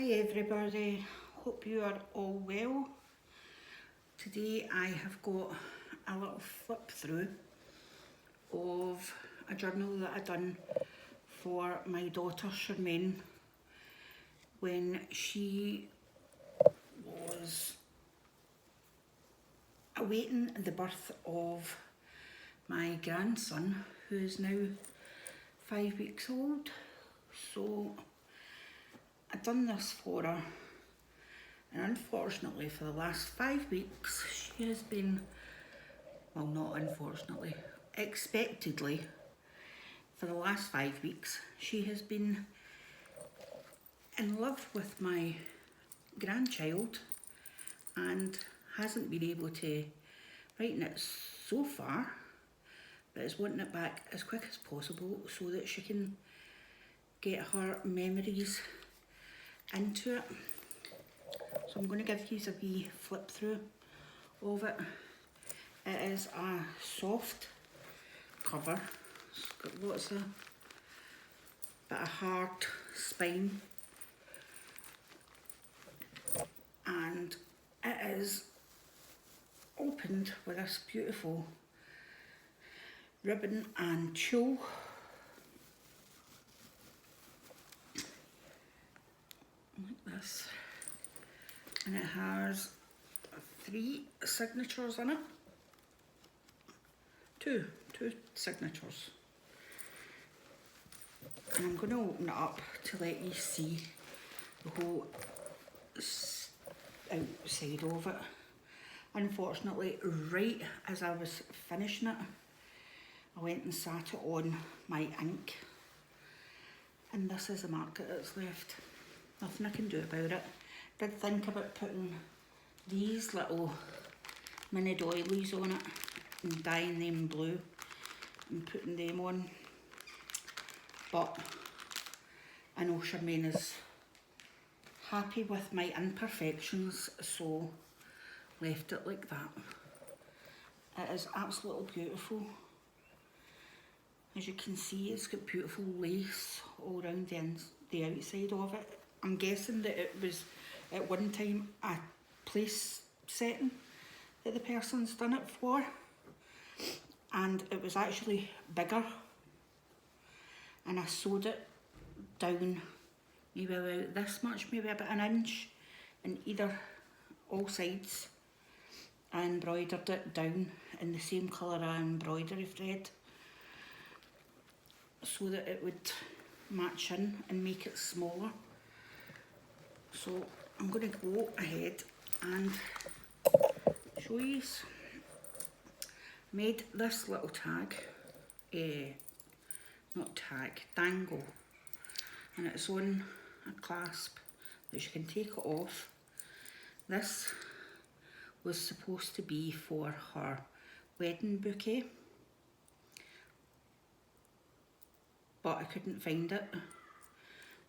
Hi everybody, hope you are all well. Today I have got a little flip through of a journal that I done for my daughter Charmaine when she was awaiting the birth of my grandson, who is now 5 weeks old. So I've done this for her, and unfortunately for the last 5 weeks she has been, well, not unfortunately, expectedly for the last 5 weeks she has been in love with my grandchild and hasn't been able to write it so far, but is wanting it back as quick as possible so that she can get her memories into it. So I'm going to give you a wee flip through of it. It is a soft cover, it's got lots of bit of hard spine, and it is opened with this beautiful ribbon and tulle. Like this, and it has 3 signatures in it, two signatures, and I'm going to open it up to let you see the whole outside of it. Unfortunately, right as I was finishing it, I went and sat it on my ink, and this is the mark that it's left. Nothing I can do about it. Did think about putting these little mini doilies on it and dyeing them blue and putting them on, but I know Charmaine is happy with my imperfections, so left it like that. It is absolutely beautiful. As you can see, it's got beautiful lace all around the outside of it. I'm guessing that it was at one time a place setting that the person's done it for, and it was actually bigger, and I sewed it down maybe about this much, maybe about an inch in all sides. I embroidered it down in the same colour of embroidery thread so that it would match in and make it smaller. So I'm going to go ahead and show you. Made this little tag, dangle, and it's on a clasp that you can take it off. This was supposed to be for her wedding bouquet, but I couldn't find it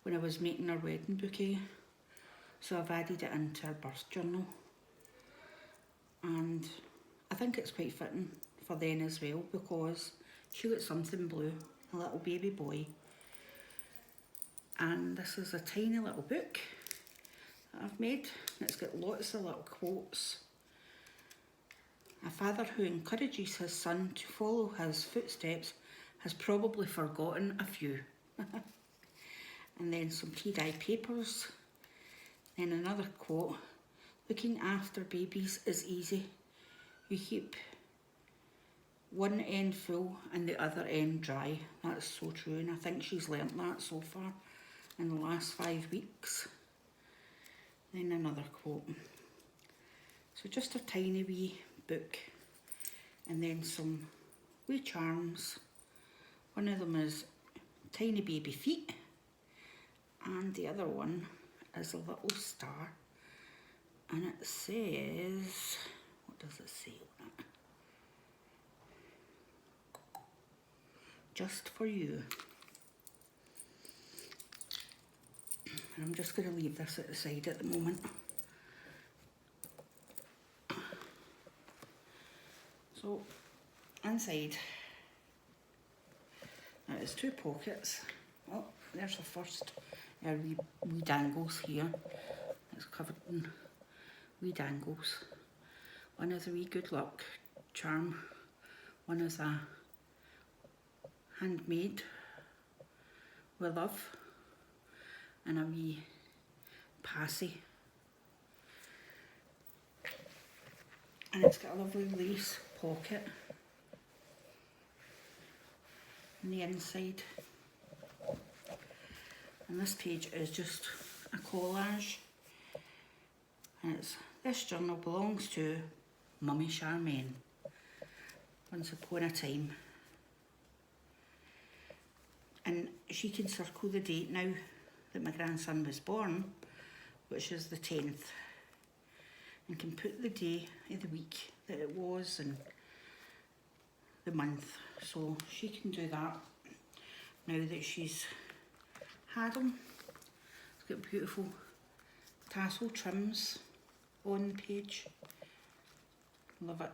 when I was making her wedding bouquet, so I've added it into her birth journal, and I think it's quite fitting for then as well, because she got something blue, a little baby boy, and this is a tiny little book that I've made. It's got lots of little quotes. A father who encourages his son to follow his footsteps has probably forgotten a few. And then some tea-dye papers. Then another quote: looking after babies is easy. You keep one end full and the other end dry. That's so true, and I think she's learnt that so far in the last 5 weeks. Then another quote. So just a tiny wee book, and then some wee charms. One of them is tiny baby feet, and the other one is a little star, and it says, what does it say on it? Just for you. And I'm just going to leave this at the side at the moment. So inside, now it's 2 pockets. Oh, there's the first Our wee dangles here. It's covered in wee dangles. One is a wee good luck charm. One is a handmade with love. And a wee passy. And it's got a lovely lace pocket on the inside. And this page is just a collage. And this journal belongs to Mummy Charmaine. Once upon a time. And she can circle the date now that my grandson was born, which is the 10th. And can put the day of the week that it was and the month. So she can do that now that she's had him. It's got beautiful tassel trims on the page. Love it.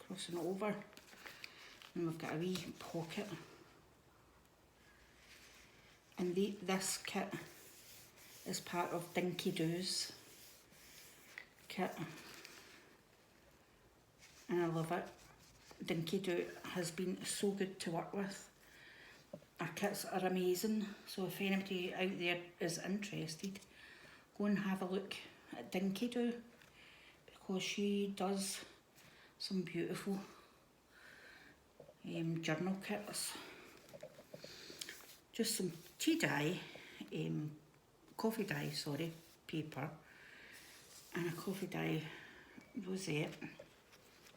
Crossing it over. And we've got a wee pocket. And this kit is part of DinkyDoo's kit. And I love it. DinkyDoo has been so good to work with. Our kits are amazing, so if anybody out there is interested, go and have a look at DinkyDoo, because she does some beautiful journal kits. Just some tea dye, coffee dye, sorry, paper, and a coffee dye rosette,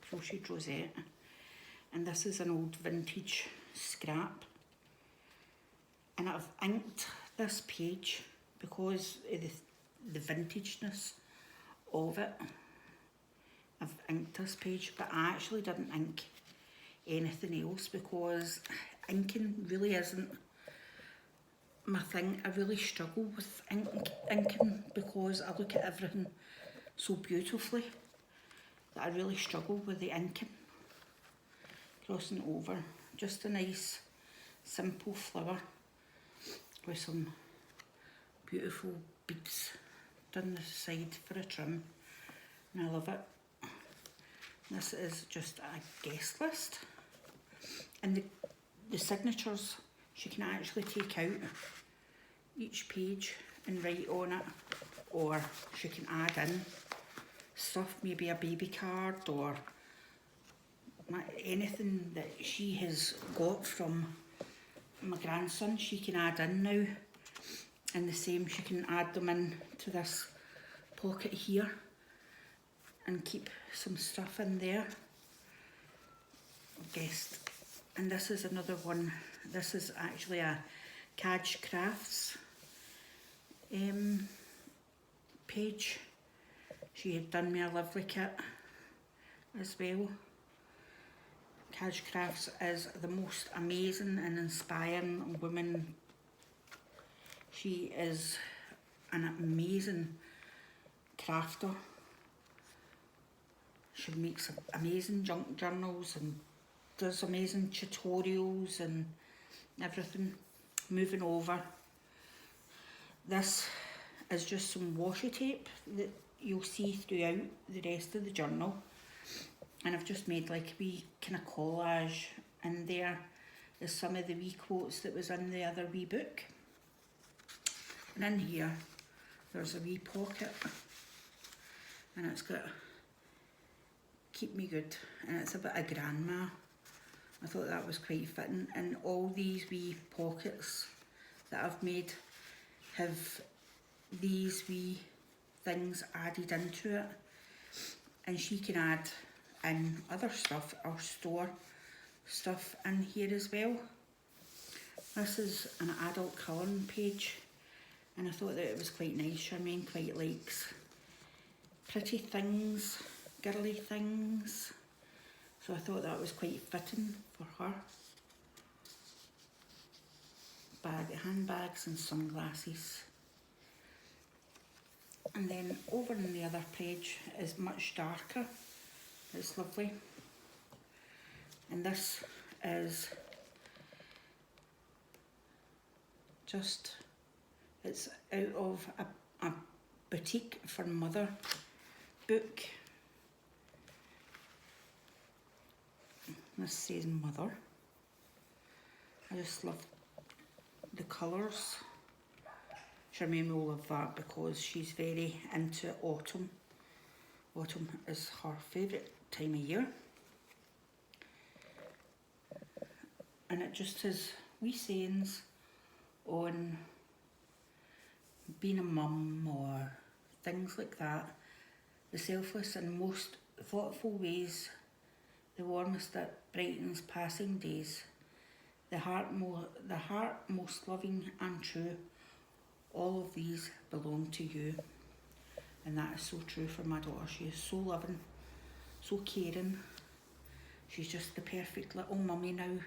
crocheted rosette, and this is an old vintage scrap. And I've inked this page because of the vintageness of it. I've inked this page, but I actually didn't ink anything else because inking really isn't my thing. I really struggle with inking because I look at everything so beautifully that I really struggle with the inking. Crossing over, just a nice simple flower with some beautiful beads down the side for a trim, and I love it. This is just a guest list, and the signatures she can actually take out each page and write on it, or she can add in stuff, maybe a baby card or anything that she has got from my grandson, she can add in now. And the same, she can add them in to this pocket here and keep some stuff in there. Guessed. And this is another one. This is actually a Kaj Crafts page. She had done me a lovely kit as well. Kaj Crafts is the most amazing and inspiring woman. She is an amazing crafter. She makes amazing junk journals and does amazing tutorials and everything. Moving over, this is just some washi tape that you'll see throughout the rest of the journal. And I've just made like a wee kind of collage, and there is some of the wee quotes that was in the other wee book. And in here, there's a wee pocket, and it's got keep me good, and it's a bit of grandma. I thought that was quite fitting, and all these wee pockets that I've made have these wee things added into it, and she can add in other stuff or store stuff in here as well. This is an adult colouring page, and I thought that it was quite nice. Charmaine quite likes pretty things, girly things, so I thought that was quite fitting for her. Handbags and sunglasses. And then over on the other page is much darker. It's lovely. And this is Just, it's out of a boutique for mother book. This says mother. I just love the colours. Charmaine will love that because she's very into autumn. Autumn is her favourite time of year. And it just has wee sayings on being a mum or things like that. The selfless and most thoughtful ways, the warmest that brightens passing days, the heart most loving and true, all of these belong to you. And that is so true for my daughter. She is so loving, so caring. She's just the perfect little mummy now.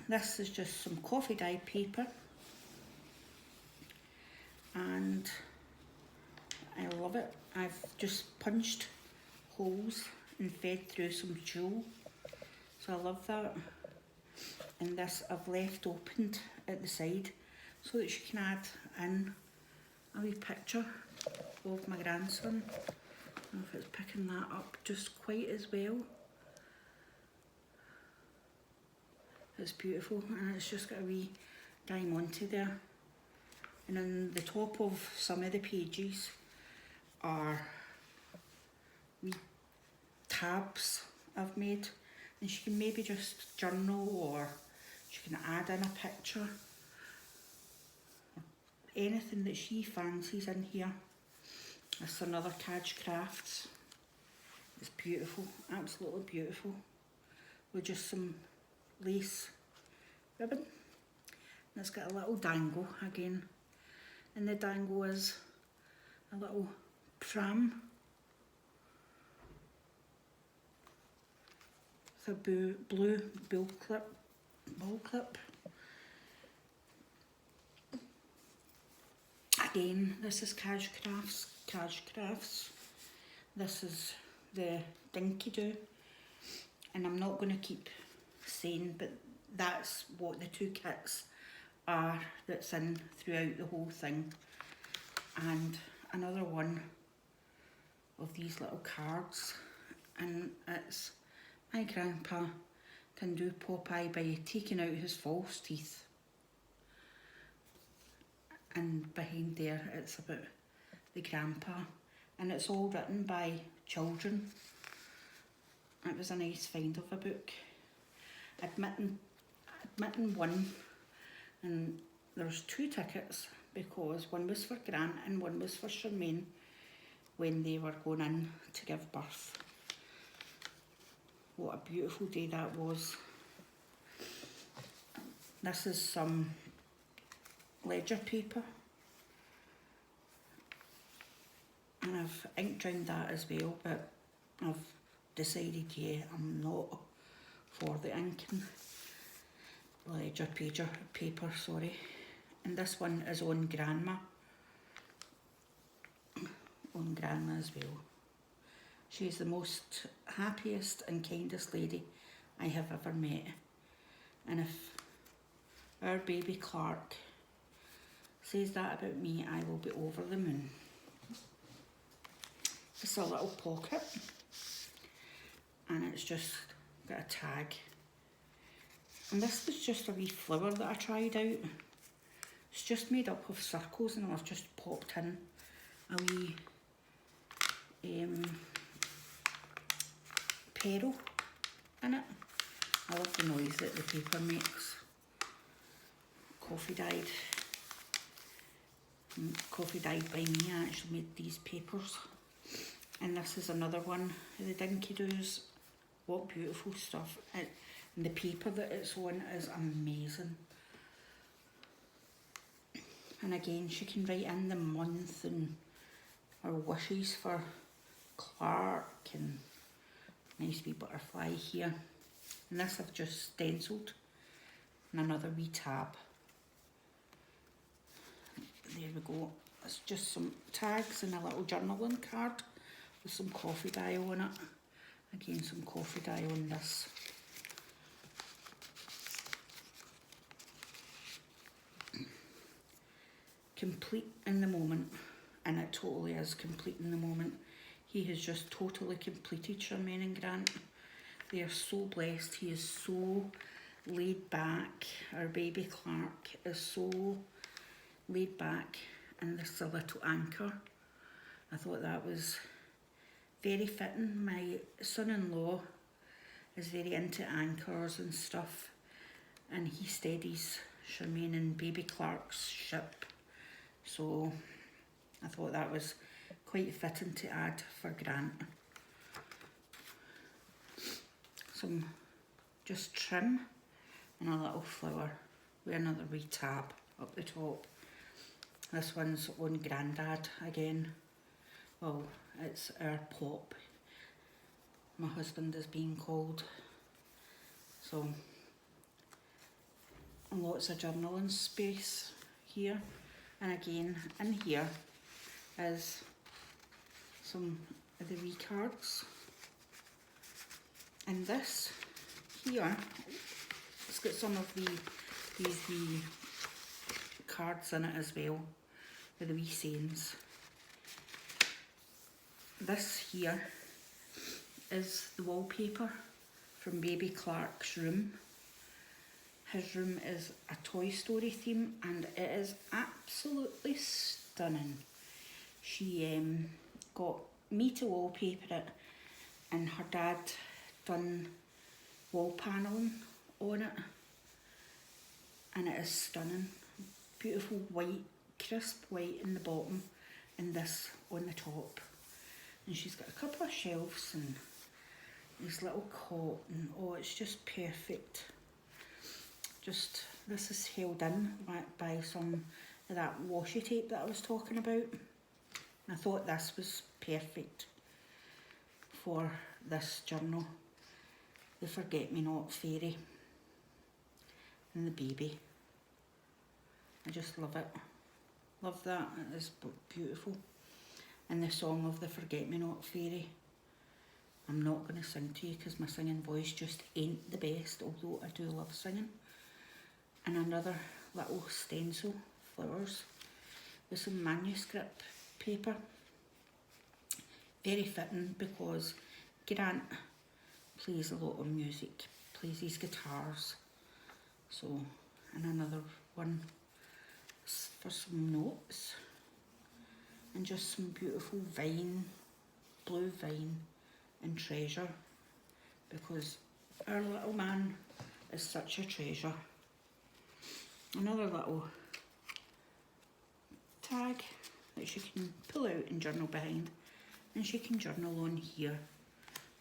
This is just some coffee dyed paper, and I love it. I've just punched holes and fed through some tulle, so I love that. And this I've left opened at the side so that she can add in a wee picture of my grandson. I don't know if it's picking that up just quite as well. It's beautiful, and it's just got a wee diamante there. And on the top of some of the pages are wee tabs I've made, and she can maybe just journal, or she can add in a picture, anything that she fancies in here. This is another Kaj Crafts. It's beautiful, absolutely beautiful, with just some lace ribbon. And it's got a little dangle again, and the dangle is a little pram. It's a blue ball clip. Again, this is Kaj Crafts. This is the DinkyDoo, and I'm not going to keep saying, but that's what the two kits are that's in throughout the whole thing. And another one of these little cards, and it's my grandpa can do Popeye by taking out his false teeth. And behind there it's about the grandpa, and it's all written by children. It was a nice find of a book. Admitting one, and there's 2 tickets because one was for Grant and one was for Charmaine when they were going in to give birth. What a beautiful day that was. This is some ledger paper, and I've inked round that as well, but I've decided, yeah, I'm not for the inking. Ledger paper, sorry. And this one is on Grandma. On Grandma as well. She's the most happiest and kindest lady I have ever met. And if our baby Clark says that about me, I will be over the moon. It's a little pocket, and it's just got a tag. And this was just a wee flower that I tried out. It's just made up of circles, and I've just popped in a wee pearl in it. I love the noise that the paper makes. Coffee dyed by me. I actually made these papers. And this is another one of the DinkyDoos. What beautiful stuff. And the paper that it's on is amazing. And again, she can write in the month and her wishes for Clark, and nice wee butterfly here. And this I've just stenciled, and another wee tab. There we go. It's just some tags and a little journaling card with some coffee dye on it. Again, some coffee dye on this. complete in the moment, and it totally is complete in the moment. He has just totally completed Charmaine and Grant. They are so blessed. He is so laid back. Our baby Clark is so laid back, and this is a little anchor. I thought that was very fitting. My son-in-law is very into anchors and stuff, and he steadies Charmaine and baby Clark's ship. So I thought that was quite fitting to add for Grant. Some just trim and a little flower with another wee tab up the top. This one's on Grandad again. Well, it's our Pop. My husband is being called. So, lots of journaling space here. And again, in here is some of the wee cards. And this here, it's got some of these wee cards in it as well, with the wee sayings. This here is the wallpaper from baby Clark's room. His room is a Toy Story theme, and it is absolutely stunning. She got me to wallpaper it, and her dad done wall panelling on it, and it is stunning. Beautiful white, crisp white in the bottom, and this on the top. And she's got a couple of shelves and this little cot, and oh, it's just perfect. Just, this is held in by some of that washi tape that I was talking about. And I thought this was perfect for this journal. The Forget-Me-Not Fairy and the baby. I just love it. Love that, it is beautiful. And the song of the Forget-Me-Not Fairy. I'm not going to sing to you because my singing voice just ain't the best, although I do love singing. And another little stencil, flowers, with some manuscript paper. Very fitting because Grant plays a lot of music, plays his guitars. So, and another one for some notes. And just some beautiful vine, blue vine and treasure, because our little man is such a treasure. Another little tag that she can pull out and journal behind, and she can journal on here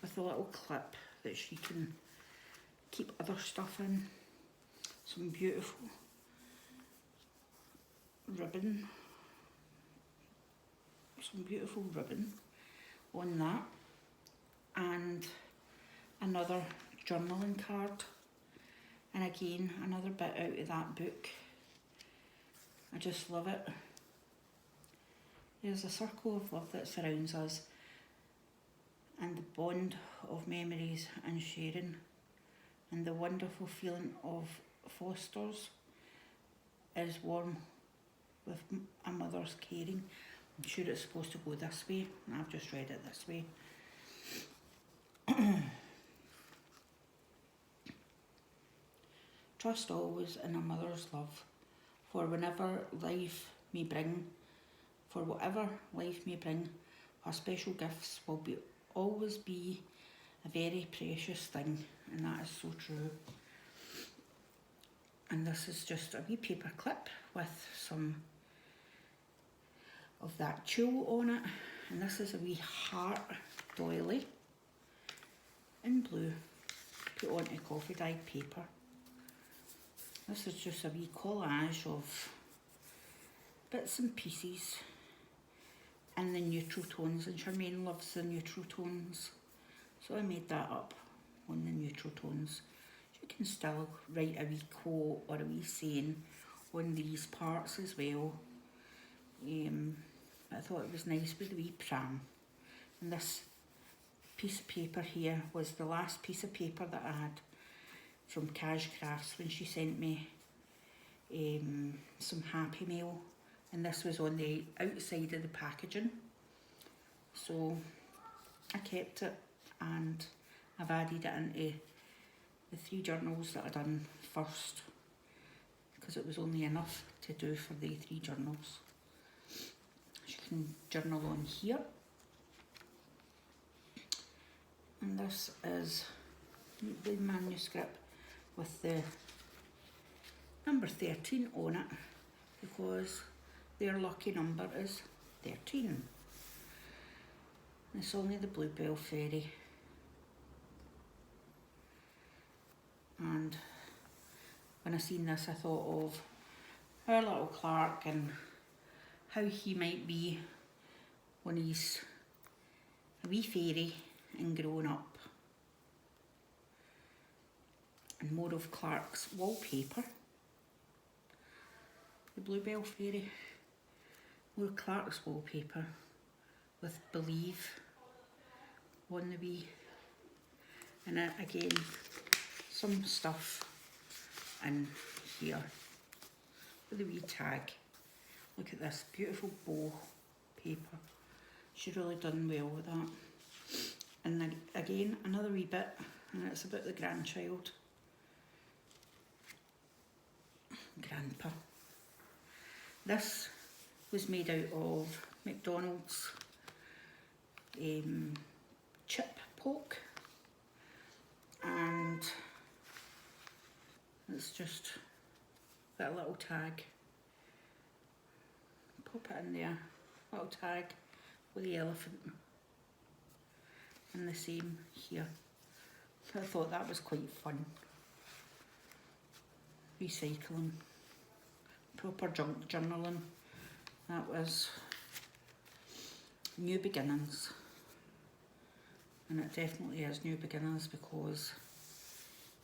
with a little clip that she can keep other stuff in. Some beautiful ribbon, on that, and another journaling card, and again another bit out of that book. I just love it. There's a circle of love that surrounds us, and the bond of memories and sharing, and the wonderful feeling of fosters is warm with a mother's caring. I'm sure it's supposed to go this way, and I've just read it this way. Trust always in a mother's love, for whatever life may bring, her special gifts will always be a very precious thing, and that is so true. And this is just a wee paper clip with some of that tulle on it, and this is a wee heart doily in blue put onto coffee dyed paper. This is just a wee collage of bits and pieces in the neutral tones, and Charmaine loves the neutral tones, so I made that up on the neutral tones. You can still write a wee quote or a wee saying on these parts as well. I thought it was nice with the wee pram. And this piece of paper here was the last piece of paper that I had from Cash Crafts when she sent me some Happy Mail and this was on the outside of the packaging, so I kept it, and I've added it into the 3 journals that I done first, because it was only enough to do for the 3 journals. You can journal on here, and this is the manuscript with the number 13 on it, because their lucky number is 13. It's only the Bluebell Fairy. And when I seen this, I thought of our little Clark and how he might be when he's a wee fairy and grown up. And more of Clark's wallpaper. The Bluebell Fairy. More Clark's wallpaper with Believe on the wee. And again, some stuff in here with a wee tag. Look at this beautiful bow paper. She's really done well with that. And then again, another wee bit, and it's about the grandchild. Grandpa. This was made out of McDonald's chip poke, and it's just got a little tag. Pop it in there, little tag with the elephant, and the same here. So I thought that was quite fun. Recycling, proper junk journaling. That was new beginnings, and it definitely is new beginnings, because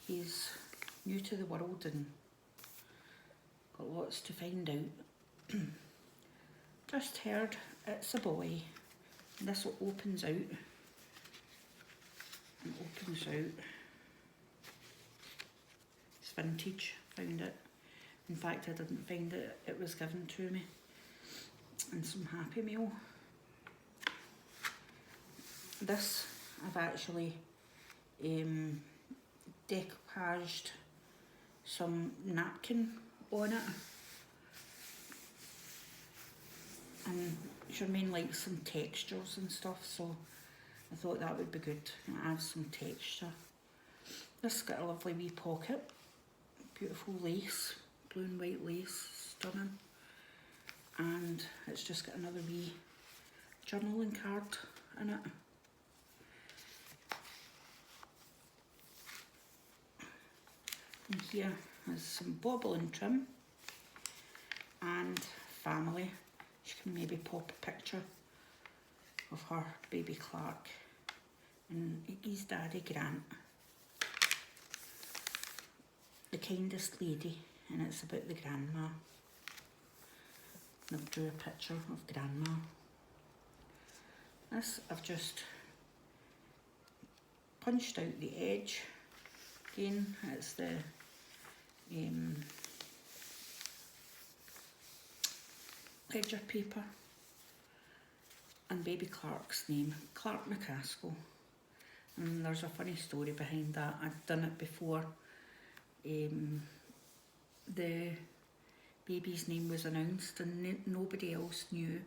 he's new to the world and got lots to find out. Just heard it's a boy. This opens out and opens out. It's vintage, found it. In fact, I didn't find it, it was given to me. And some Happy Meal. This I've actually decoupaged some napkin on it, and Charmaine likes some textures and stuff, so I thought that would be good to add some texture. This has got a lovely wee pocket, beautiful lace, blue and white lace, stunning, and it's just got another wee journaling card in it. And here is some bauble and trim and family. She can maybe pop a picture of her baby Clark and his daddy Grant. The kindest lady, and it's about the grandma. And I've drew a picture of grandma. This I've just punched out the edge. Again, it's the ledger paper, and baby Clark's name, Clark McCaskill. And there's a funny story behind that. I'd done it before the baby's name was announced, and nobody else knew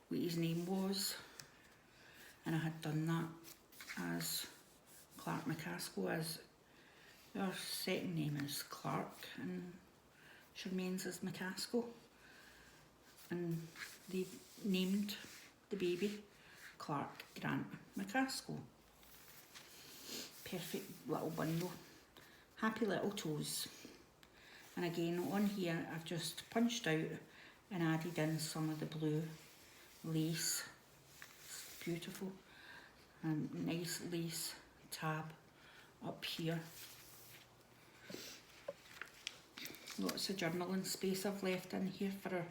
what his name was, and I had done that as Clark McCaskill, as our second name is Clark and Charmaine's is McCaskill, and they named the baby Clark Grant McCaskill. Perfect little bundle. Happy little toes. And again on here I've just punched out and added in some of the blue lace. It's beautiful. And nice lace tab up here. Lots of journaling space I've left in here for her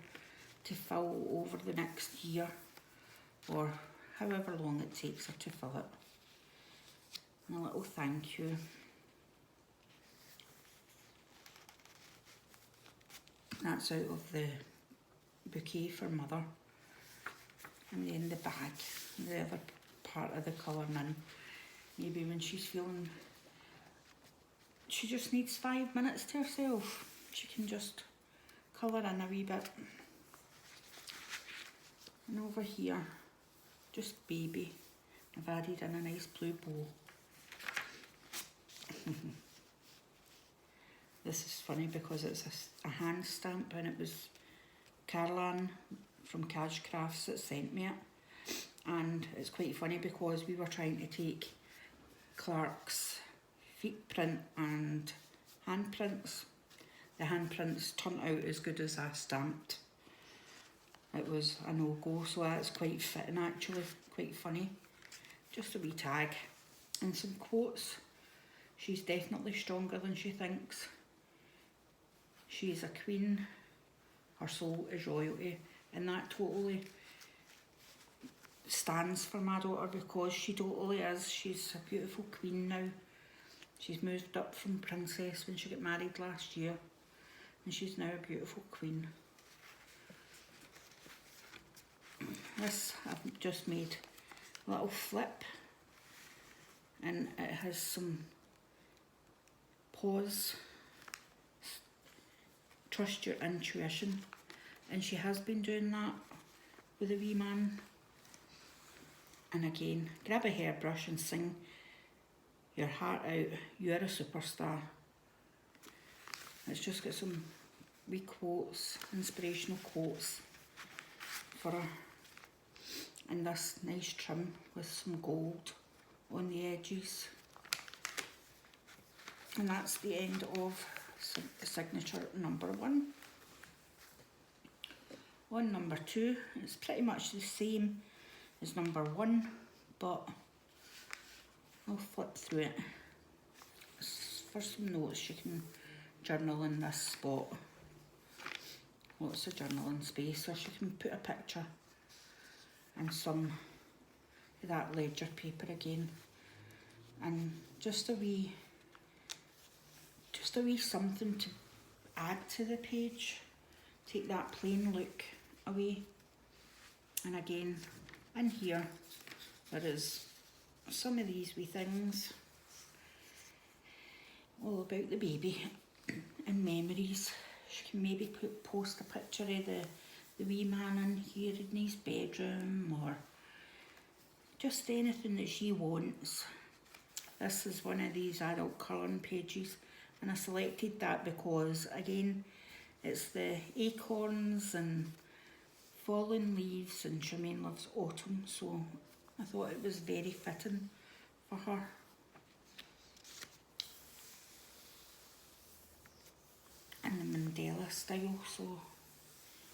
to fill over the next year, or however long it takes her to fill it. And a little thank you. That's out of the bouquet for mother. And then the bag, the other part of the colouring in. Maybe when she's feeling, she just needs 5 minutes to herself, she can just colour in a wee bit. And over here, just baby. I've added in a nice blue bow. This is funny because it's a hand stamp, and it was Caroline from Cash Crafts that sent me it. And it's quite funny because we were trying to take Clark's feet print and handprints. The handprints turned out as good as I stamped. It was a no-go, so that's quite fitting actually, quite funny. Just a wee tag and some quotes. She's definitely stronger than she thinks. She is a queen, her soul is royalty, and that totally stands for my daughter because she totally is. She's a beautiful queen now. She's moved up from princess when she got married last year, and she's now a beautiful queen. This I've just made a little flip, and it has some pause, trust your intuition, and she has been doing that with a wee man. And again, grab a hairbrush and sing your heart out, you're a superstar. It's just got some wee quotes, inspirational quotes for her, and this nice trim with some gold on the edges. And that's the end of signature number 1. On number 2, it's pretty much the same as number 1, but I'll flip through it. For some notes, you can journal in this spot. Lots of journaling space, or you can put a picture and some of that ledger paper again, and just a wee something to add to the page, take that plain look away. And again, in here there is some of these wee things all about the baby and memories. She can maybe post a picture of the wee man in here in his bedroom, or just anything that she wants. This is one of these adult colouring pages, and I selected that because again it's the acorns and fallen leaves, and Charmaine loves autumn, so I thought it was very fitting for her. In the mandala style, so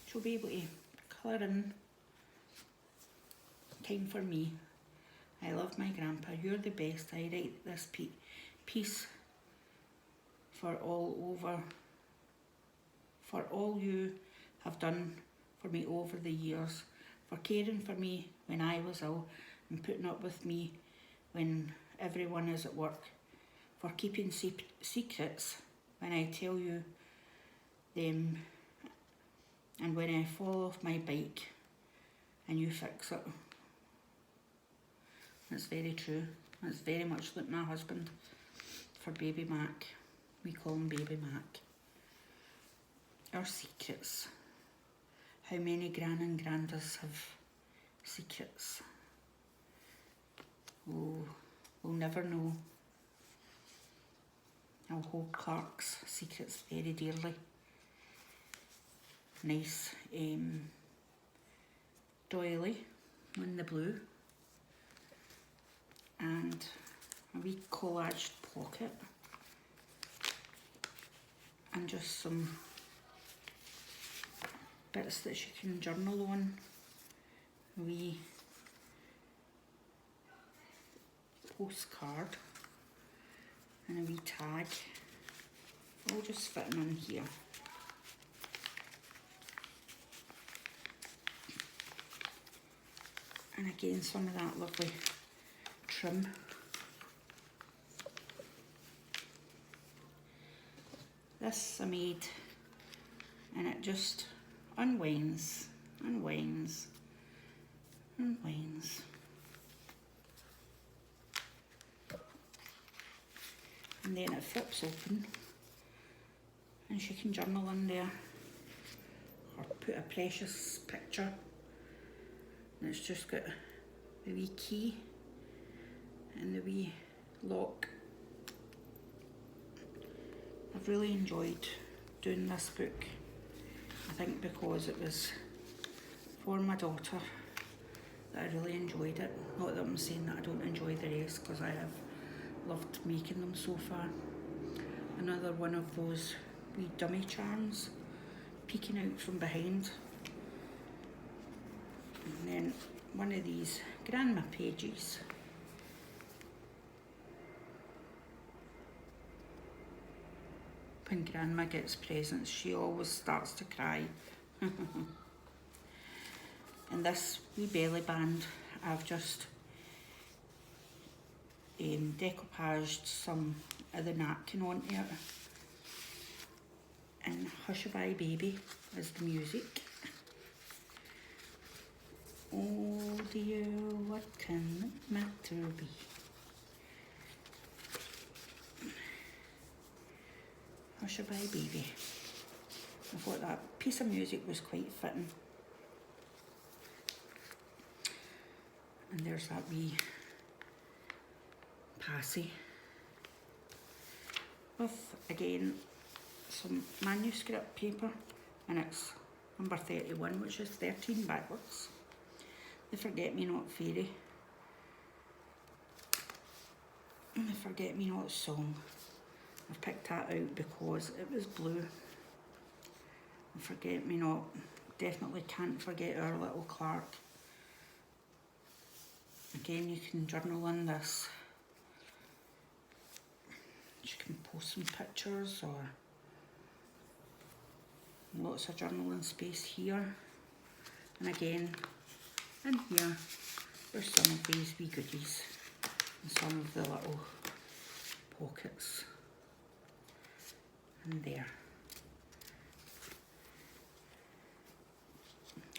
she'll be able to colour in. Time for me. I love my grandpa, you're the best. I write this piece for all you have done for me over the years, for caring for me when I was ill and putting up with me when everyone is at work, for keeping secrets when I tell you them, and when I fall off my bike and you fix it. That's very true. That's very much like my husband for Baby Mac. We call him Baby Mac. Our secrets. How many gran and grandas have secrets? Oh, we'll never know. I'll hold Clark's secrets very dearly. Nice doily in the blue, and a wee collaged pocket, and just some bits that she can journal on. A wee postcard and a wee tag, all just fitting in here. And again, some of that lovely trim. This I made, and it just unwinds, unwinds, unwinds. And then it flips open and she can journal in there or put a precious picture. And it's just got the wee key and the wee lock. I've really enjoyed doing this book. I think because it was for my daughter that I really enjoyed it. Not that I'm saying that I don't enjoy the rest, because I have loved making them so far. Another one of those wee dummy charms peeking out from behind. And then one of these grandma pages. When grandma gets presents, she always starts to cry. And this wee belly band, I've just decoupaged some of the napkin onto it. And Hushabye Baby is the music. Oh dear, what can the matter be? Hushabye Baby. I thought that piece of music was quite fitting. And there's that wee passy with, again, some manuscript paper, and it's number 31, which is 13 backwards. The Forget-Me-Not Fairy and the Forget-Me-Not Song. I've picked that out because it was blue. And Forget-Me-Not, definitely can't forget our little Clark. Again, you can journal in this. You can post some pictures, or lots of journaling space here. And again, in here, there's some of these wee goodies and some of the little pockets. And there.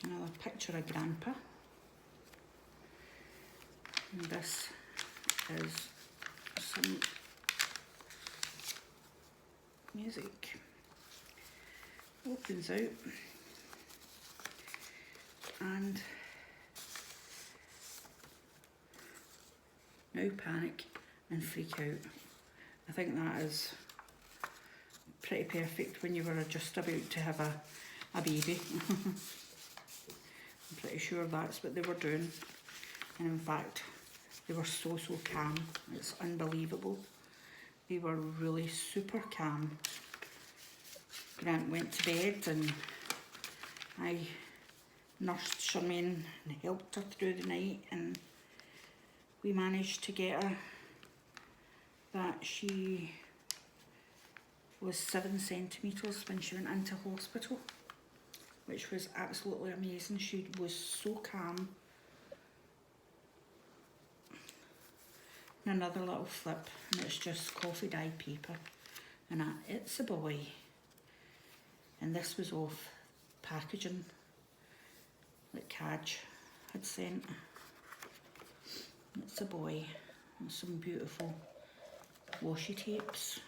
Another picture of Grandpa. And this is some music. Opens out and now panic and freak out. I think that is pretty perfect when you were just about to have a baby. I'm pretty sure that's what they were doing. And in fact, they were so calm. It's unbelievable. They were really super calm. Grant went to bed and I nursed Charmaine and helped her through the night, and we managed to get her that she was 7 centimetres when she went into hospital, which was absolutely amazing. She was so calm. And another little flip, and it's just coffee dyed paper, and it's a boy. And this was off packaging that Kaj had sent. It's a boy, and some beautiful washi tapes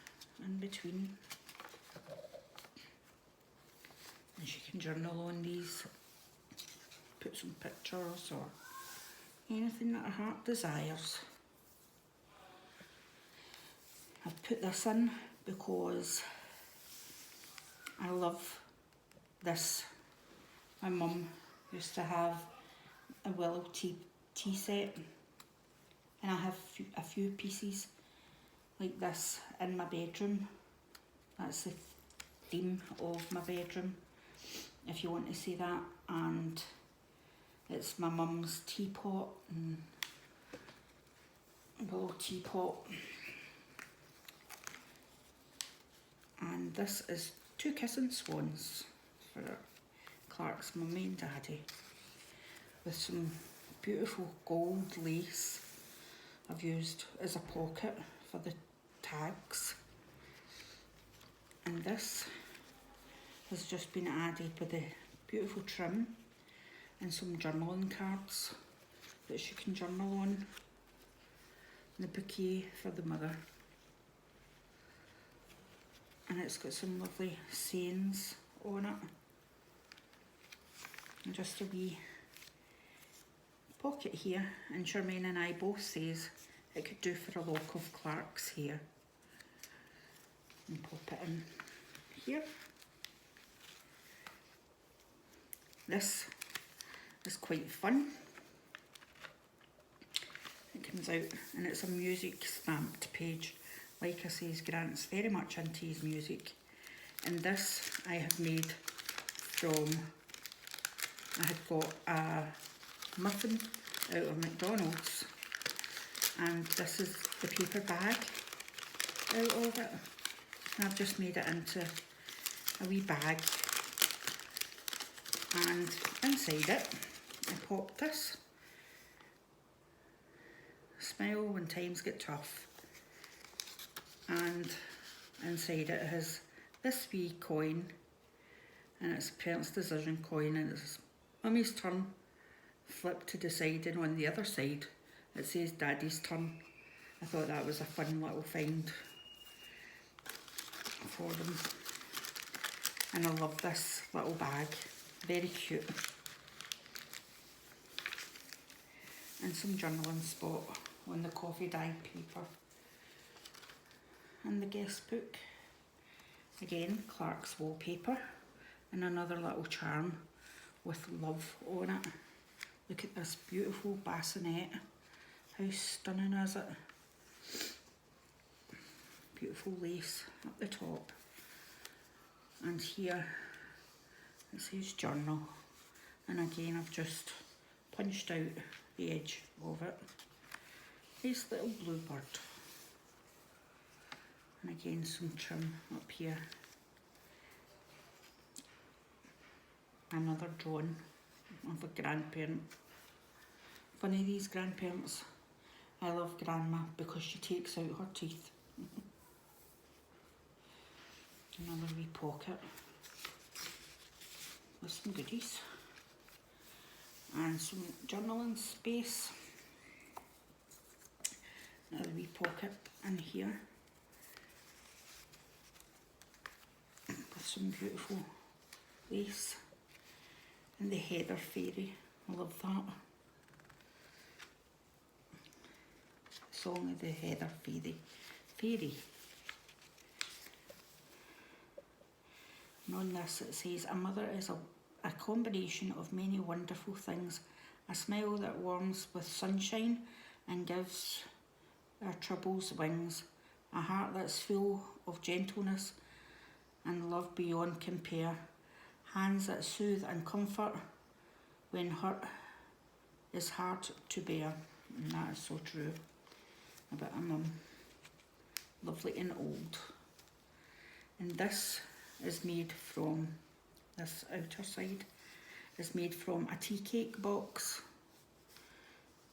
in between. And she can journal on these, put some pictures or anything that her heart desires. I've put this in because I love this. My mum used to have a willow tea set, and I have a few pieces like this in my bedroom. That's the theme of my bedroom, if you want to see that. And it's my mum's teapot, and willow teapot. And this is 2 kissing swans for Clark's mummy and daddy, with some beautiful gold lace I've used as a pocket for the tags. And this has just been added with the beautiful trim and some journaling cards that she can journal on. And the bouquet for the mother. And it's got some lovely sayings on it. And just a wee pocket here. And Charmaine and I both says it could do for a lock of Clark's hair. And pop it in here. This is quite fun. It comes out and it's a music stamped page. Like I says, Grant's very much into his music. And this I have made from, I had got a muffin out of McDonald's. And this is the paper bag out of it. And I've just made it into a wee bag. And inside it, I popped this. Smile when times get tough. And inside it has this wee coin, and it's a parent's decision coin, and it's Mummy's turn, flip to decide, and on the other side it says Daddy's turn. I thought that was a fun little find for them. And I love this little bag, very cute. And some journaling spot on the coffee dye paper. And the guest book, again Clark's wallpaper, and another little charm with love on it. Look at this beautiful bassinet, how stunning is it? Beautiful lace at the top, and here it says journal, and again I've just punched out the edge of it. This little bluebird. And again some trim up here. Another drawing of a grandparent. Funny, these grandparents. I love Grandma because she takes out her teeth. Another wee pocket with some goodies. And some journaling space. Another wee pocket in here. With some beautiful lace. And the heather fairy, I love that. Song of the heather fairy. And on this it says, a mother is a combination of many wonderful things. A smile that warms with sunshine and gives our troubles wings. A heart that's full of gentleness and love beyond compare. Hands that soothe and comfort when hurt is hard to bear. And that is so true about a mum. Lovely and old. And this is made from, this outer side is made from a tea cake box.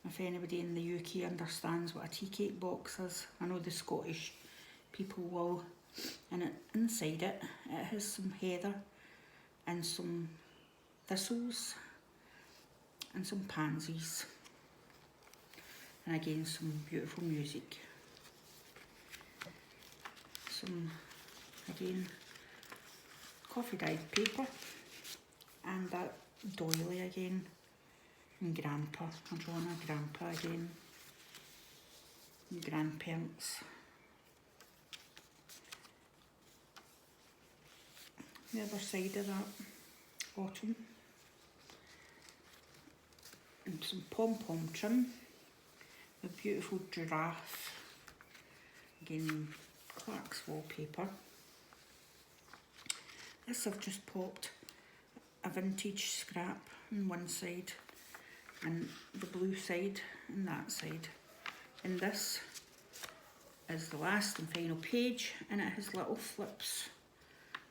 If anybody in the UK understands what a tea cake box is, I know the Scottish people will. And inside it has some heather and some thistles and some pansies, and again some beautiful music. Some again coffee dyed paper, and that doily again, and Grandpa. I'm drawing a Grandpa again, and grandparents. The other side of that, autumn, and some pom-pom trim, a beautiful giraffe, again Clark's wallpaper. This I've just popped a vintage scrap on one side and the blue side and that side, and this is the last and final page, and it has little flips.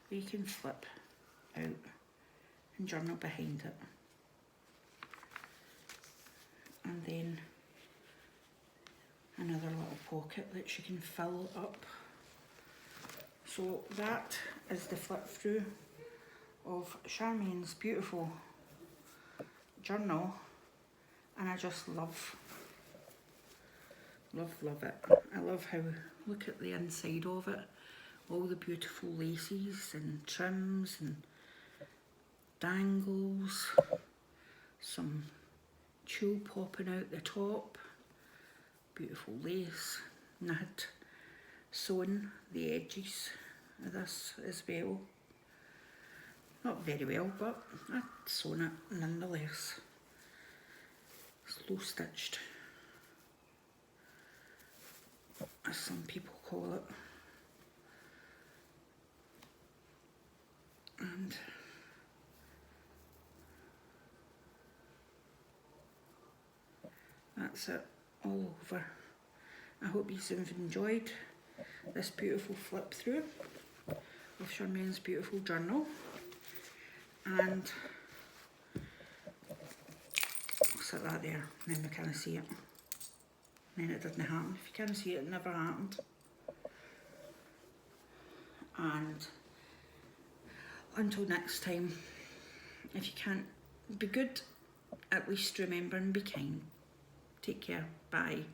You can flip out and journal behind it. And then another little pocket that you can fill up. So that is the flip through of Charmaine's beautiful journal, and I just love it. I love how, look at the inside of it, all the beautiful laces and trims and dangles, some tulle popping out the top, beautiful lace, and I had sewn the edges of this as well. Not very well, but I'd sewn it nonetheless. Slow stitched, as some people call it. And that's it all over. I hope you've enjoyed this beautiful flip through of Charmaine's beautiful journal. And I'll set that there, and then we can't see it. And then it didn't happen. If you can't see it, it never happened. And until next time, if you can't be good, at least remember and be kind. Take care. Bye.